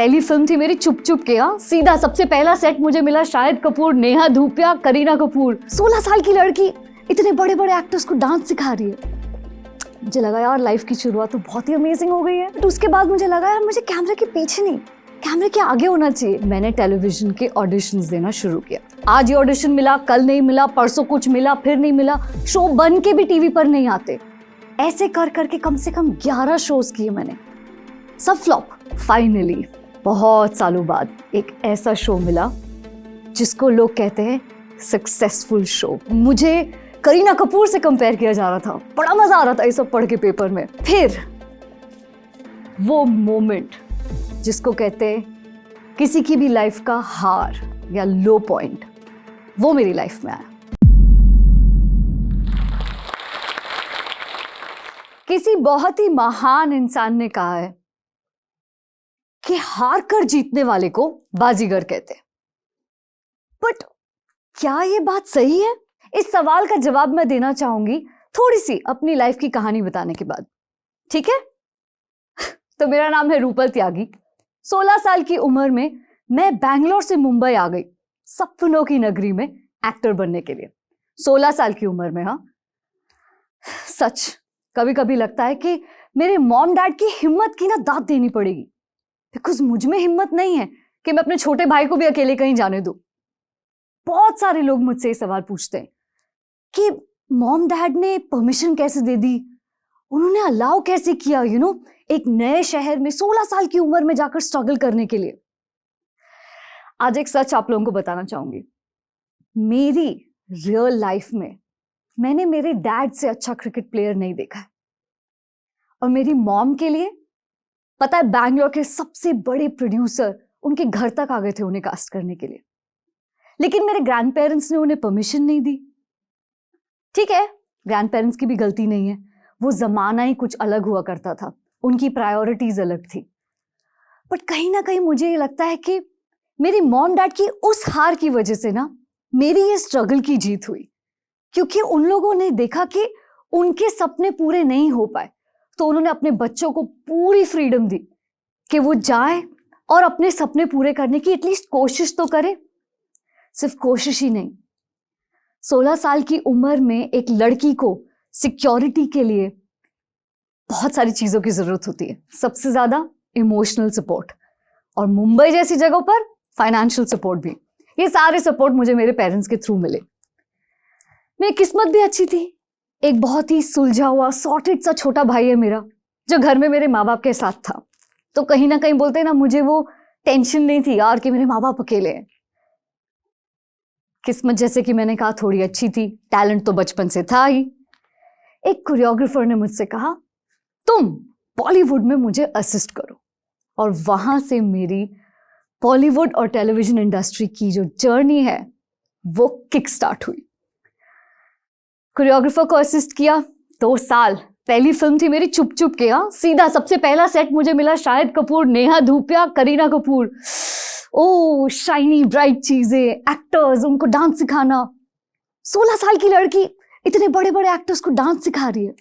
पहली फिल्म थी मेरी चुप चुप के। हाँ, सीधा सबसे पहला सेट मुझे मिला शाहिद कपूर, नेहा धूपिया, करीना कपूर। 16 साल की लड़की इतने बड़े बड़े एक्टर्स को डांस सिखा रही है। मुझे लगा यार लाइफ की शुरुआत तो बहुत ही अमेजिंग हो गई है। बट उसके बाद मुझे लगा यार मुझे कैमरे के पीछे नहीं, कैमरे के आगे होना चाहिए। मैंने टेलीविजन के ऑडिशंस देना शुरू किया। आज ये ऑडिशन मिला, कल नहीं मिला, परसों कुछ मिला, फिर नहीं मिला। शो बन के भी टीवी पर नहीं आते। ऐसे कर करके कम से कम 11 शोज किए मैंने, सब फ्लॉप। फाइनली बहुत सालों बाद एक ऐसा शो मिला जिसको लोग कहते हैं सक्सेसफुल शो। मुझे करीना कपूर से कंपेयर किया जा रहा था। बड़ा मजा आ रहा था ये सब पढ़ के पेपर में। फिर वो मोमेंट जिसको कहते हैं किसी की भी लाइफ का हार या लो पॉइंट, वो मेरी लाइफ में आया। किसी बहुत ही महान इंसान ने कहा है कि हार कर जीतने वाले को बाजीगर कहते हैं। बट क्या ये बात सही है? इस सवाल का जवाब मैं देना चाहूंगी थोड़ी सी अपनी लाइफ की कहानी बताने के बाद। ठीक है? तो मेरा नाम है रूपल त्यागी। 16 साल की उम्र में मैं बैंगलोर से मुंबई आ गई, सपनों की नगरी में एक्टर बनने के लिए। 16 साल की उम्र में। हाँ, सच कभी कभी लगता है कि मेरे मॉम डैड की हिम्मत की ना दाद देनी पड़ेगी, बिकॉज मुझ में हिम्मत नहीं है कि मैं अपने छोटे भाई को भी अकेले कहीं जाने दूं। बहुत सारे लोग मुझसे ये सवाल पूछते हैं कि मॉम डैड ने परमिशन कैसे दे दी, उन्होंने अलाउ कैसे किया एक नए शहर में 16 साल की उम्र में जाकर स्ट्रगल करने के लिए। आज एक सच आप लोगों को बताना चाहूंगी। मेरी रियल लाइफ में मैंने मेरे डैड से अच्छा क्रिकेट प्लेयर नहीं देखा है। और मेरी मॉम के लिए पता है, बैंगलोर के सबसे बड़े प्रोड्यूसर उनके घर तक आ गए थे उन्हें कास्ट करने के लिए, लेकिन मेरे ग्रैंड पेरेंट्स ने उन्हें परमिशन नहीं दी। ठीक है, ग्रैंड पेरेंट्स की भी गलती नहीं है, वो जमाना ही कुछ अलग हुआ करता था, उनकी प्रायोरिटीज अलग थी। बट कहीं ना कहीं मुझे ये लगता है कि मेरी मॉम डैड की उस हार की वजह से ना मेरी ये स्ट्रगल की जीत हुई, क्योंकि उन लोगों ने देखा कि उनके सपने पूरे नहीं हो पाए, तो उन्होंने अपने बच्चों को पूरी फ्रीडम दी कि वो जाए और अपने सपने पूरे करने की एटलीस्ट कोशिश तो करे। सिर्फ कोशिश ही नहीं, 16 साल की उम्र में एक लड़की को सिक्योरिटी के लिए बहुत सारी चीजों की जरूरत होती है। सबसे ज्यादा इमोशनल सपोर्ट, और मुंबई जैसी जगहों पर फाइनेंशियल सपोर्ट भी। ये सारे सपोर्ट मुझे मेरे पेरेंट्स के थ्रू मिले। मेरी किस्मत भी अच्छी थी। एक बहुत ही सुलझा हुआ सॉर्टेड सा छोटा भाई है मेरा, जो घर में मेरे माँ बाप के साथ था। तो कहीं ना कहीं बोलते हैं ना, मुझे वो टेंशन नहीं थी यार कि मेरे माँ बाप अकेले हैं। किस्मत जैसे कि मैंने कहा थोड़ी अच्छी थी, टैलेंट तो बचपन से था ही। एक कोरियोग्राफर ने मुझसे कहा तुम बॉलीवुड में मुझे असिस्ट करो, और वहां से मेरी बॉलीवुड और टेलीविजन इंडस्ट्री की जो जर्नी है वो किक स्टार्ट हुई। कोरियोग्राफर को असिस्ट किया 2 साल। पहली फिल्म थी मेरी चुप चुप के। हाँ, सीधा सबसे पहला सेट मुझे मिला शाहिद कपूर, नेहा धूपिया, करीना कपूर। ओ शाइनी ब्राइट चीजें, एक्टर्स, उनको डांस सिखाना। 16 साल की लड़की इतने बड़े बड़े एक्टर्स को डांस सिखा रही है।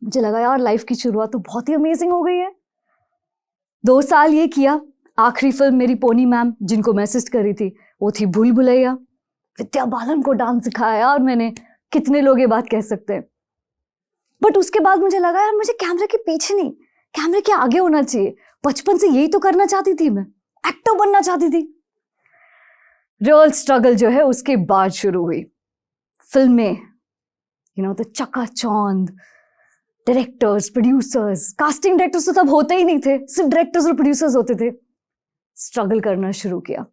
मुझे लगा यार लाइफ की शुरुआत तो बहुत ही अमेजिंग हो गई है। 2 साल ये किया। आखिरी फिल्म मेरी पोनी मैम, जिनको मैं असिस्ट कर रही थी, वो थी भूल भुलैया। विद्या बालन को डांस सिखाया यार मैंने। कितने लोग ये बात कह सकते हैं। बट उसके बाद मुझे लगा यार मुझे कैमरे के पीछे नहीं, कैमरे के आगे होना चाहिए। बचपन से यही तो करना चाहती थी, मैं एक्टर बनना चाहती थी। रियल स्ट्रगल जो है उसके बाद शुरू हुई। फिल्में, द चकाचौंध, डायरेक्टर्स, प्रोड्यूसर्स, कास्टिंग डायरेक्टर्स तो तब होते ही नहीं थे, सिर्फ डायरेक्टर्स और प्रोड्यूसर्स होते थे। स्ट्रगल करना शुरू किया,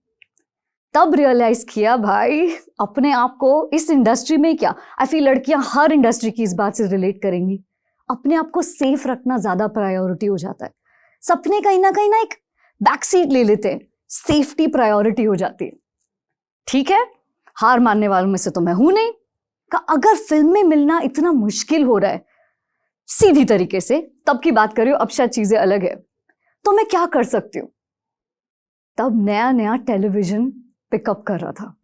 तब रियलाइज किया भाई अपने आप को इस इंडस्ट्री में क्या, आई फील लड़कियां हर इंडस्ट्री की इस बात से रिलेट करेंगी, अपने आप को सेफ रखना ज्यादा प्रायोरिटी हो जाता है। सपने कहीं ना एक बैक सीट ले लेते हैं, सेफ्टी प्रायोरिटी हो जाती है। ठीक है, हार मानने वालों में से तो मैं हूं नहीं। अगर फिल्म में मिलना इतना मुश्किल हो रहा है सीधी तरीके से, तब की बात करियो, अब शायद चीजें अलग है, तो मैं क्या कर सकती हूँ। तब नया नया टेलीविजन पिकअप कर रहा था,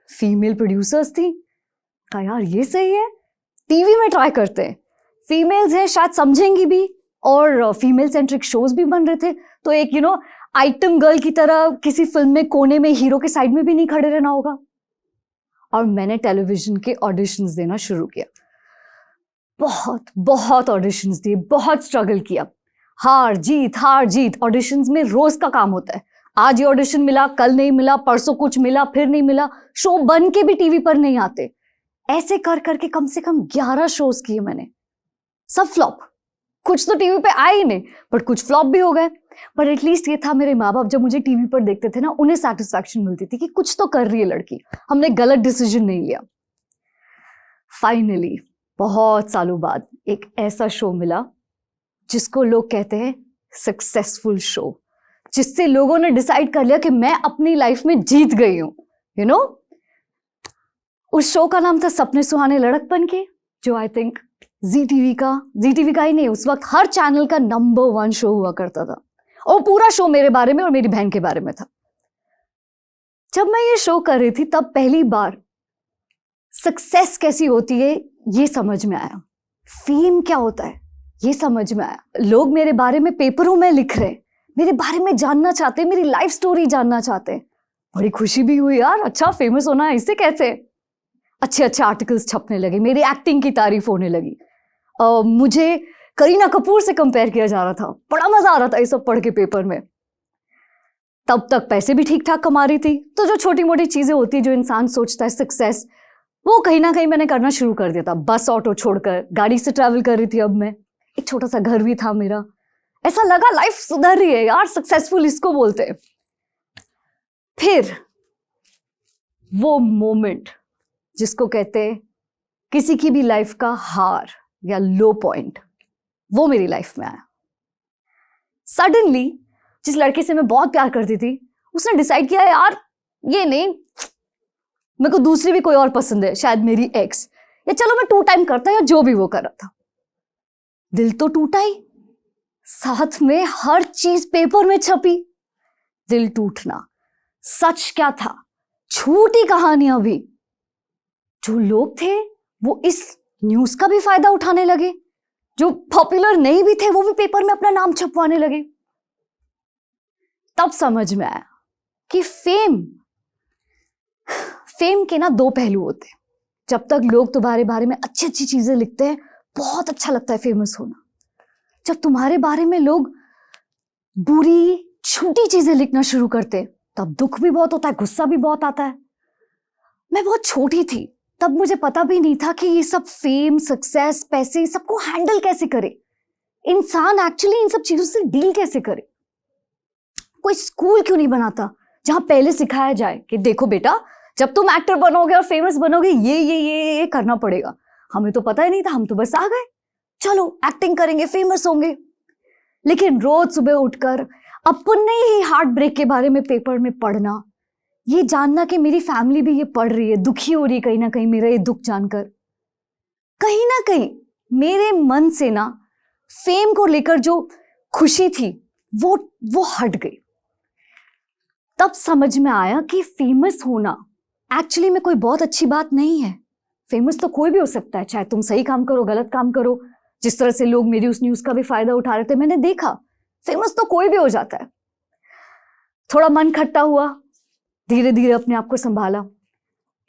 फीमेल प्रोड्यूसर्स थी। कहा यार ये सही है, टीवी में ट्राई करते हैं, फीमेल्स हैं शायद समझेंगी भी, और फीमेल सेंट्रिक शोज भी बन रहे थे। तो एक आइटम गर्ल की तरह किसी फिल्म में कोने में हीरो के साइड में भी नहीं खड़े रहना होगा। और मैंने टेलीविजन के ऑडिशंस देना शुरू किया। बहुत बहुत ऑडिशंस दिए, बहुत स्ट्रगल किया, हार जीत ऑडिशंस में रोज का काम होता है। आज ये ऑडिशन मिला, कल नहीं मिला, परसों कुछ मिला, फिर नहीं मिला, शो बन के भी टीवी पर नहीं आते। ऐसे कर करके कम से कम 11 शोज किए मैंने, सब फ्लॉप। कुछ तो टीवी पे आए ही नहीं, बट कुछ फ्लॉप भी हो गए। पर एटलीस्ट ये था, मेरे माँ बाप जब मुझे टीवी पर देखते थे ना, उन्हें सेटिस्फैक्शन मिलती थी कि कुछ तो कर रही है लड़की, हमने गलत डिसीजन नहीं लिया। फाइनली बहुत सालों बाद एक ऐसा शो मिला जिसको लोग कहते हैं सक्सेसफुल शो, जिससे लोगों ने डिसाइड कर लिया कि मैं अपनी लाइफ में जीत गई हूं। यू नो, उस शो का नाम था सपने सुहाने लड़कपन के, जो आई थिंक जी टीवी का ही नहीं, उस वक्त हर चैनल का नंबर 1 शो हुआ करता था। और पूरा शो मेरे बारे में और मेरी बहन के बारे में था। जब मैं ये शो कर रही थी तब पहली बार सक्सेस कैसी होती है ये समझ में आया, फेम क्या होता है ये समझ में आया। लोग मेरे बारे में पेपरों में लिख रहे, मेरे बारे में जानना चाहते, मेरी लाइफ स्टोरी जानना चाहते। बड़ी खुशी भी हुई यार, अच्छा फेमस होना है इसे कहते हैं। अच्छे अच्छे आर्टिकल्स छपने लगे, मेरी एक्टिंग की तारीफ होने लगी। मुझे करीना कपूर से कंपेयर किया जा रहा था, बड़ा मजा आ रहा था ये सब पढ़ के पेपर में। तब तक पैसे भी ठीक ठाक कमा रही थी, तो जो छोटी मोटी चीजें होती है जो इंसान सोचता है सक्सेस, वो कहीं ना कहीं मैंने करना शुरू कर दिया था। बस ऑटो छोड़कर गाड़ी से ट्रैवल कर रही थी अब मैं, एक छोटा सा घर भी था मेरा। ऐसा लगा लाइफ सुधर रही है यार, सक्सेसफुल इसको बोलते हैं। फिर वो मोमेंट जिसको कहते हैं किसी की भी लाइफ का हार या लो पॉइंट, वो मेरी लाइफ में आया। सडनली जिस लड़के से मैं बहुत प्यार करती थी, उसने डिसाइड किया यार ये नहीं, मेरे को दूसरी भी कोई और पसंद है, शायद मेरी एक्स, या चलो मैं 2 टाइम करता या जो भी वो कर रहा था। दिल तो टूटा ही, साथ में हर चीज पेपर में छपी। दिल टूटना सच क्या था, झूठी कहानियां भी। जो लोग थे वो इस न्यूज का भी फायदा उठाने लगे, जो पॉपुलर नहीं भी थे वो भी पेपर में अपना नाम छपवाने लगे। तब समझ में आया कि फेम के ना 2 पहलू होते हैं। जब तक लोग तुम्हारे बारे में अच्छी अच्छी चीजें लिखते हैं, बहुत अच्छा लगता है फेमस होना। जब तुम्हारे बारे में लोग बुरी छोटी चीजें लिखना शुरू करते, तब दुख भी बहुत होता है, गुस्सा भी बहुत आता है। मैं बहुत छोटी थी तब, मुझे पता भी नहीं था कि ये सब फेम, सक्सेस, पैसे, सबको हैंडल कैसे करे इंसान, एक्चुअली इन सब चीजों से डील कैसे करे। कोई स्कूल क्यों नहीं बनाता जहां पहले सिखाया जाए कि देखो बेटा, जब तुम एक्टर बनोगे और फेमस बनोगे ये करना पड़ेगा। हमें तो पता ही नहीं था, हम तो बस आ गए, चलो एक्टिंग करेंगे, फेमस होंगे। लेकिन रोज सुबह उठकर अपने ही हार्ट ब्रेक के बारे में पेपर में पढ़ना, ये जानना कि मेरी फैमिली भी ये पढ़ रही है, दुखी हो रही है कहीं ना कहीं मेरा ये दुख जानकर, कहीं ना कहीं मेरे मन से ना फेम को लेकर जो खुशी थी वो हट गई। तब समझ में आया कि फेमस होना एक्चुअली में कोई बहुत अच्छी बात नहीं है। फेमस तो कोई भी हो सकता है, चाहे तुम सही काम करो, गलत काम करो। जिस तरह से लोग मेरी उस न्यूज का भी फायदा उठा रहे थे, मैंने देखा फेमस तो कोई भी हो जाता है। थोड़ा मन खट्टा हुआ, धीरे धीरे अपने आप को संभाला।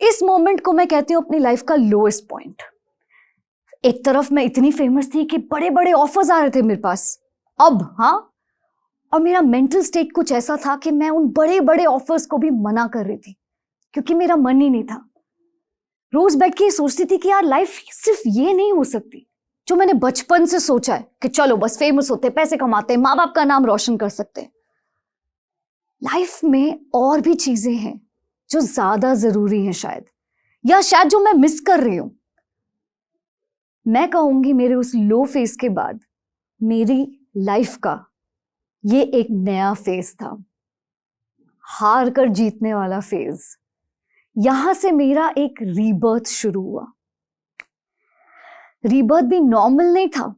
इस मोमेंट को मैं कहती हूँ अपनी लाइफ का लोएस्ट पॉइंट। एक तरफ मैं इतनी फेमस थी कि बड़े बड़े ऑफर्स आ रहे थे मेरे पास, अब हाँ, और मेरा मेंटल स्टेट कुछ ऐसा था कि मैं उन बड़े बड़े ऑफर्स को भी मना कर रही थी, क्योंकि मेरा मन ही नहीं था। रोज बैठ के सोचती थी कि यार लाइफ सिर्फ ये नहीं हो सकती जो मैंने बचपन से सोचा है कि चलो बस फेमस होते, पैसे कमाते, माँ बाप का नाम रोशन कर सकते। लाइफ में और भी चीजें हैं जो ज्यादा जरूरी हैं शायद, या शायद जो मैं मिस कर रही हूं। मैं कहूंगी मेरे उस लो फेज के बाद मेरी लाइफ का ये एक नया फेज था, हार कर जीतने वाला फेज। यहां से मेरा एक रीबर्थ शुरू हुआ। रीबर्थ भी नॉर्मल नहीं था,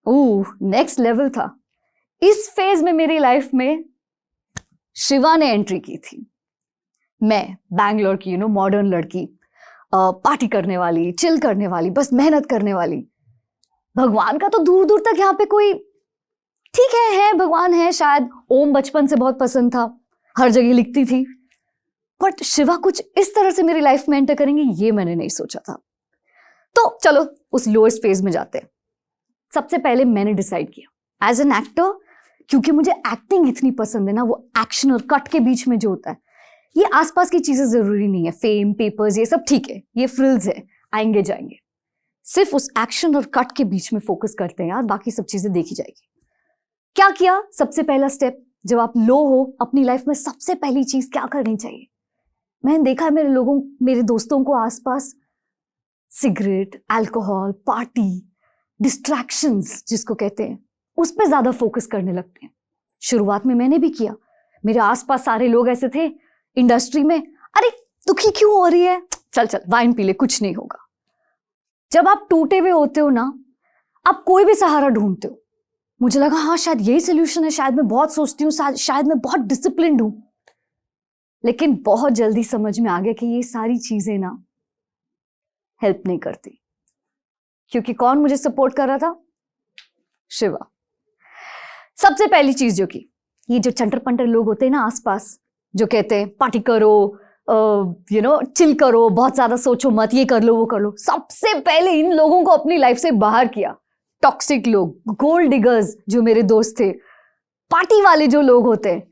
नेक्स्ट लेवल था। इस फेज में मेरी लाइफ में शिवा ने एंट्री की थी। मैं बैंगलोर की मॉडर्न लड़की, पार्टी करने वाली, चिल करने वाली, बस मेहनत करने वाली। भगवान का तो दूर दूर तक यहाँ पे कोई ठीक है भगवान है, शायद ओम बचपन से बहुत पसंद था, हर जगह लिखती थी, बट शिवा कुछ इस तरह से मेरी लाइफ में एंटर करेंगे ये मैंने नहीं सोचा था। तो चलो उस लोएस्ट फेज में जाते हैं। सबसे पहले मैंने डिसाइड किया एज एन एक्टर, क्योंकि मुझे एक्टिंग इतनी पसंद है ना, वो एक्शन और कट के बीच में जो होता है, ये आसपास की चीजें जरूरी नहीं है, फेम पेपर्स ये सब ठीक है, ये फ्रिल्स है, आएंगे जाएंगे, सिर्फ उस एक्शन और कट के बीच में फोकस करते हैं यार, बाकी सब चीजें देखी जाएगी। क्या किया? सबसे पहला स्टेप, जब आप लो हो अपनी लाइफ में, सबसे पहली चीज क्या करनी चाहिए? मैंने देखा है मेरे दोस्तों को आसपास सिगरेट, अल्कोहल, पार्टी, डिस्ट्रैक्शंस जिसको कहते हैं, उस पर ज्यादा फोकस करने लगते हैं। शुरुआत में मैंने भी किया, मेरे आसपास सारे लोग ऐसे थे इंडस्ट्री में, अरे दुखी क्यों हो रही है, चल चल वाइन पी ले, कुछ नहीं होगा। जब आप टूटे हुए होते हो ना, आप कोई भी सहारा ढूंढते हो। मुझे लगा हाँ शायद यही सोल्यूशन है, शायद मैं बहुत सोचती हूँ, शायद मैं बहुत डिसिप्लिन्ड हूं, लेकिन बहुत जल्दी समझ में आ गया कि ये सारी चीजें ना हेल्प नहीं करती। क्योंकि कौन मुझे सपोर्ट कर रहा था? शिवा। सबसे पहली चीज जो की, ये जो चंटर पंटर लोग होते हैं ना आसपास, जो कहते हैं पार्टी करो, चिल करो, बहुत ज्यादा सोचो मत, ये कर लो वो कर लो, सबसे पहले इन लोगों को अपनी लाइफ से बाहर किया। टॉक्सिक लोग, गोल्ड डिगर्स जो मेरे दोस्त थे, पार्टी वाले जो लोग होते हैं,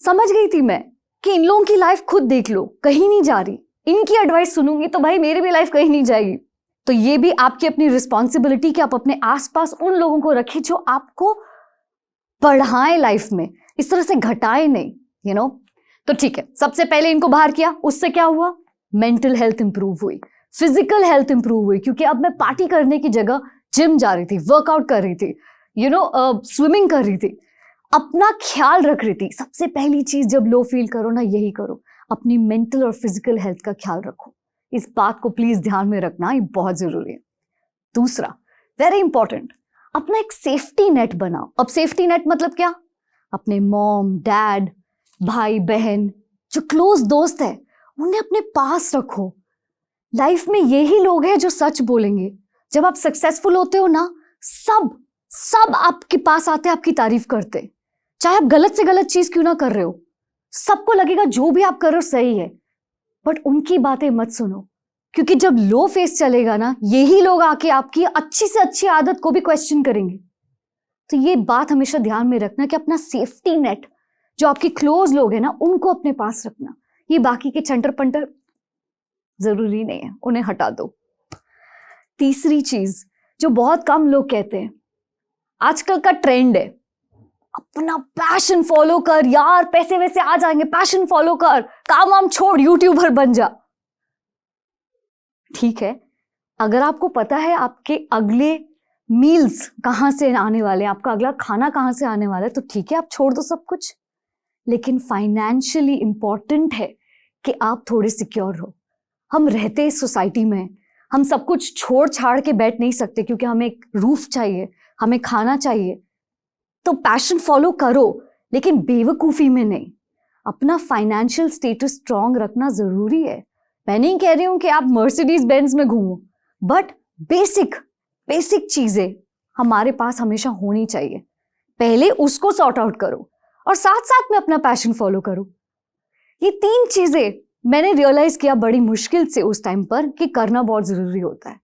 समझ गई थी मैं कि इन लोगों की लाइफ खुद देख लो, कहीं नहीं जा रही, इनकी एडवाइस सुनूंगी तो भाई मेरी भी लाइफ कहीं नहीं जाएगी। तो ये भी आपकी अपनी रिस्पॉन्सिबिलिटी कि आप अपने आसपास उन लोगों को रखें जो आपको बढ़ाएं लाइफ में, इस तरह से घटाएं नहीं, तो ठीक है, सबसे पहले इनको बाहर किया। उससे क्या हुआ? मेंटल हेल्थ इंप्रूव हुई, फिजिकल हेल्थ इंप्रूव हुई, क्योंकि अब मैं पार्टी करने की जगह जिम जा रही थी, वर्कआउट कर रही थी, स्विमिंग कर रही थी, अपना ख्याल रख रही थी। सबसे पहली चीज जब लो फील करो ना, यही करो, अपनी मेंटल और फिजिकल हेल्थ का ख्याल रखो। इस बात को प्लीज ध्यान में रखना, ये बहुत जरूरी है। दूसरा, वेरी इंपॉर्टेंट, अपना एक सेफ्टी नेट बनाओ। अब सेफ्टी नेट मतलब क्या? अपने मॉम, डैड, भाई बहन, जो क्लोज दोस्त है, उन्हें अपने पास रखो। लाइफ में यही लोग हैं जो सच बोलेंगे। जब आप सक्सेसफुल होते हो ना, सब आपके पास आते, आपकी तारीफ करते, चाहे आप गलत से गलत चीज क्यों ना कर रहे हो, सबको लगेगा जो भी आप कर रहे हो सही है, बट उनकी बातें मत सुनो, क्योंकि जब लो फेस चलेगा ना, यही लोग आके आपकी अच्छी से अच्छी आदत को भी क्वेश्चन करेंगे। तो ये बात हमेशा ध्यान में रखना कि अपना सेफ्टी नेट, जो आपके क्लोज लोग हैं ना, उनको अपने पास रखना। ये बाकी के चंटर पंटर जरूरी नहीं है, उन्हें हटा दो। तीसरी चीज जो बहुत कम लोग कहते हैं, आजकल का ट्रेंड है, अपना पैशन फॉलो कर यार, पैसे वैसे आ जाएंगे, पैशन फॉलो कर, काम वाम छोड़, यूट्यूबर बन जा। ठीक है, अगर आपको पता है आपके अगले मील्स कहां से आने वाले हैं, आपका अगला खाना कहां से आने वाला है, तो ठीक है, आप छोड़ दो सब कुछ। लेकिन फाइनेंशियली इंपॉर्टेंट है कि आप थोड़े सिक्योर हो। हम रहते इस सोसाइटी में, हम सब कुछ छोड़ छाड़ के बैठ नहीं सकते, क्योंकि हमें एक रूफ चाहिए, हमें खाना चाहिए। तो पैशन फॉलो करो, लेकिन बेवकूफी में नहीं। अपना फाइनेंशियल स्टेटस स्ट्रांग रखना जरूरी है। मैं नहीं कह रही हूं कि आप मर्सिडीज बेंज में घूमो, बट बेसिक चीजें हमारे पास हमेशा होनी चाहिए। पहले उसको सॉर्ट आउट करो और साथ साथ में अपना पैशन फॉलो करो। ये 3 चीजें मैंने रियलाइज किया बड़ी मुश्किल से उस टाइम पर कि करना बहुत जरूरी होता है,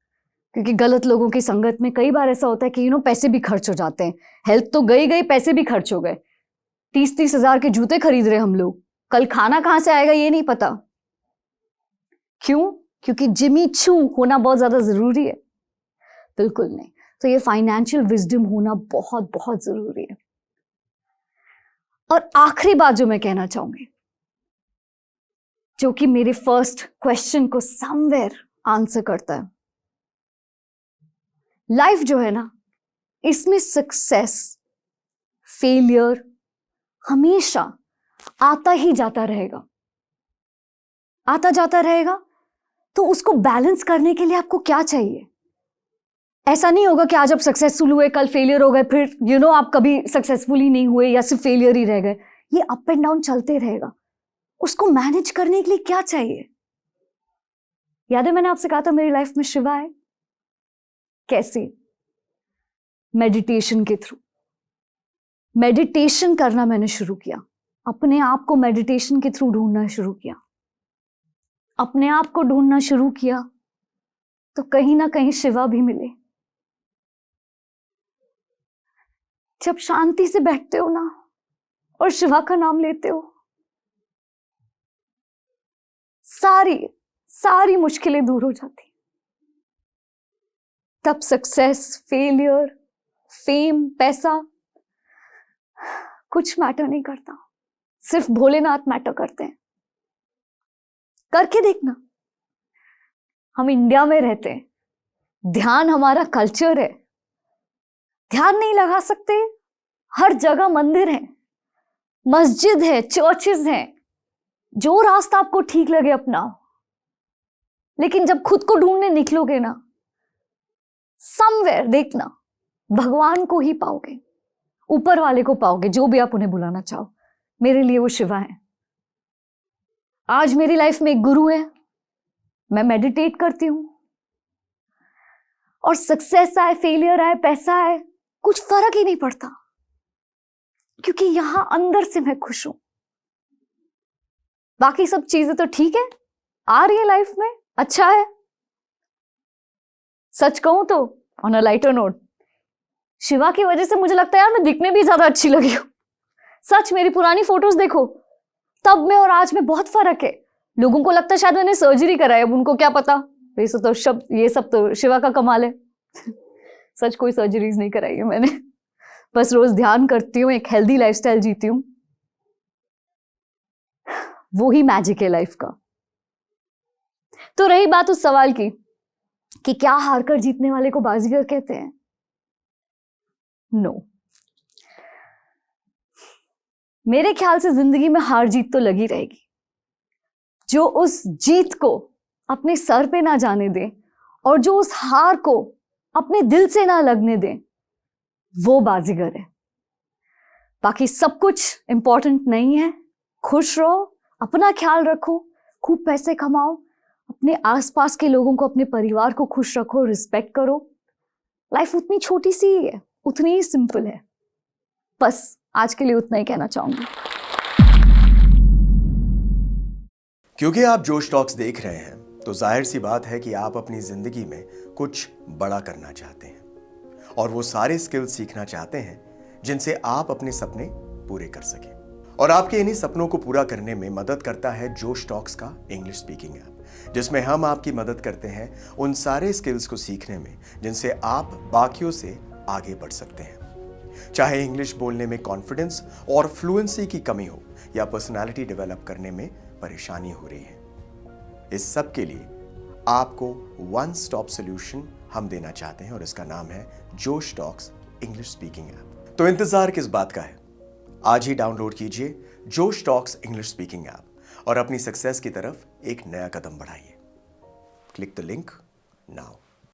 क्योंकि गलत लोगों की संगत में कई बार ऐसा होता है कि पैसे भी खर्च हो जाते हैं। हेल्थ तो गई, पैसे भी खर्च हो गए। 30 हजार के जूते खरीद रहे हम लोग, कल खाना कहां से आएगा ये नहीं पता। क्यों? क्योंकि जिमी चू होना बहुत ज्यादा जरूरी है? बिल्कुल नहीं। तो ये फाइनेंशियल विजडम होना बहुत बहुत जरूरी है। और आखिरी बात जो मैं कहना चाहूंगी, जो कि मेरे फर्स्ट क्वेश्चन को समवेयर आंसर करता है, लाइफ जो है ना, इसमें सक्सेस फेलियर हमेशा आता ही जाता रहेगा, आता जाता रहेगा। तो उसको बैलेंस करने के लिए आपको क्या चाहिए? ऐसा नहीं होगा कि आज आप सक्सेसफुल हुए, कल फेलियर हो गए, फिर आप कभी सक्सेसफुल ही नहीं हुए या सिर्फ फेलियर ही रह गए। ये अप एंड डाउन चलते रहेगा। उसको मैनेज करने के लिए क्या चाहिए? याद है मैंने आपसे कहा था मेरी लाइफ में शिवा है। कैसे? मेडिटेशन के थ्रू, मेडिटेशन करना मैंने शुरू किया, अपने आप को मेडिटेशन के थ्रू ढूंढना शुरू किया, अपने आप को ढूंढना शुरू किया, तो कहीं ना कहीं शिवा भी मिले। जब शांति से बैठते हो ना और शिवा का नाम लेते हो, सारी सारी मुश्किलें दूर हो जाती। तब सक्सेस, फेलियर, फेम, पैसा कुछ मैटर नहीं करता, सिर्फ भोलेनाथ मैटर करते हैं। करके देखना। हम इंडिया में रहते हैं, ध्यान हमारा कल्चर है, ध्यान नहीं लगा सकते? हर जगह मंदिर है, मस्जिद है, चर्चेस हैं, जो रास्ता आपको ठीक लगे अपनाओ। लेकिन जब खुद को ढूंढने निकलोगे ना, समवेयर देखना भगवान को ही पाओगे, ऊपर वाले को पाओगे, जो भी आप उन्हें बुलाना चाहो। मेरे लिए वो शिवा है। आज मेरी लाइफ में एक गुरु है, मैं मेडिटेट करती हूं, और सक्सेस आए, फेलियर आए, पैसा आए, कुछ फर्क ही नहीं पड़ता, क्योंकि यहां अंदर से मैं खुश हूं। बाकी सब चीजें तो ठीक है, आ रही है लाइफ में, अच्छा है। सच कहूं तो on a lighter note, Shiva की वजह से मुझे लगता है यार मैं दिखने भी ज्यादा अच्छी लगी हूं। सच, मेरी पुरानी फोटोज देखो, तब में और आज में बहुत फर्क है। लोगों को लगता है शायद मैंने सर्जरी कराई, अब उनको क्या पता, वैसे तो ये सब तो शिवा का कमाल है। सच, कोई सर्जरीज नहीं कराई है मैंने, बस रोज ध्यान करती हूँ, एक हेल्दी लाइफस्टाइल जीती हूँ, वो ही मैजिक है लाइफ का। तो रही बात उस सवाल की कि क्या हारकर जीतने वाले को बाजीगर कहते हैं? नो। मेरे ख्याल से जिंदगी में हार जीत तो लगी रहेगी। जो उस जीत को अपने सर पे ना जाने दे और जो उस हार को अपने दिल से ना लगने दे, वो बाजीगर है। बाकी सब कुछ इंपॉर्टेंट नहीं है। खुश रहो, अपना ख्याल रखो, खूब पैसे कमाओ, अपने आसपास के लोगों को, अपने परिवार को खुश रखो, रिस्पेक्ट करो। लाइफ उतनी छोटी सी ही है, उतनी ही सिंपल है। बस आज के लिए उतना ही कहना चाहूंगी। क्योंकि आप जोश टॉक्स देख रहे हैं तो जाहिर सी बात है कि आप अपनी जिंदगी में कुछ बड़ा करना चाहते हैं और वो सारे स्किल्स सीखना चाहते हैं जिनसे आप अपने सपने पूरे कर सकें। और आपके इन्हीं सपनों को पूरा करने में मदद करता है जोश टॉक्स का इंग्लिश स्पीकिंग ऐप, जिसमें हम आपकी मदद करते हैं उन सारे स्किल्स को सीखने में जिनसे आप बाकियों से आगे बढ़ सकते हैं। चाहे इंग्लिश बोलने में कॉन्फिडेंस और फ्लुएंसी की कमी हो या पर्सनालिटी डेवलप करने में परेशानी हो रही है, इस सब के लिए आपको वन स्टॉप सॉल्यूशन हम देना चाहते हैं और इसका नाम है जोश टॉक्स इंग्लिश स्पीकिंग ऐप। तो इंतजार किस बात का है? आज ही डाउनलोड कीजिए जोश टॉक्स इंग्लिश स्पीकिंग ऐप और अपनी सक्सेस की तरफ एक नया कदम बढ़ाइए। Click the link now.